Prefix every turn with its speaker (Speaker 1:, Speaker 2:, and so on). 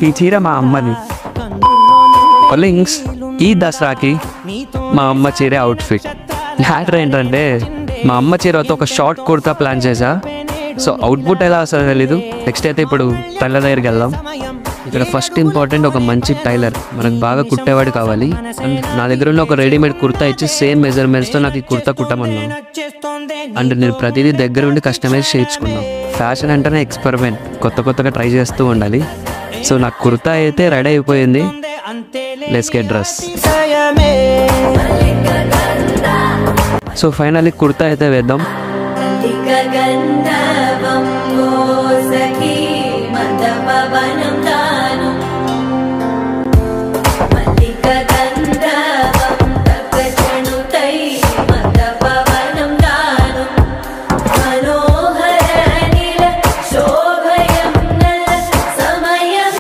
Speaker 1: ఈ చీర మా అమ్మది. లింక్స్ ఈ దసరాకి మా అమ్మ చీర అవుట్ఫిట్. మ్యాటర్ ఏంటంటే మా అమ్మ చీరతో ఒక షార్ట్ కుర్తా ప్లాన్ చేశా. సో అవుట్పుట్ ఎలా వస్తుందో తెలీదు. నెక్స్ట్ అయితే ఇప్పుడు టైలర్ దగ్గరికి వెళ్దాం. ఇక్కడ ఫస్ట్ ఇంపార్టెంట్ ఒక మంచి టైలర్, మనకు బాగా కుట్టేవాడు కావాలి. అండ్ నా దగ్గర ఉన్న ఒక రెడీమేడ్ కుర్తా ఇచ్చి సేమ్ మెజర్మెంట్స్తో నాకు ఈ కుర్తా కుట్టమన్నాను. అండ్ నేను ప్రతిదీ దగ్గర ఉండి కస్టమైజ్ చేయించుకున్నాను. ఫ్యాషన్ అంటేనే ఎక్స్పెరిమెంట్, కొత్తగా ట్రై చేస్తూ ఉండాలి. సో నాకు కుర్తా అయితే రెడీ అయిపోయింది. Let's get dress. So finally kurta అయితే వేద్దాం.
Speaker 2: సఖీ మందపవనం తాను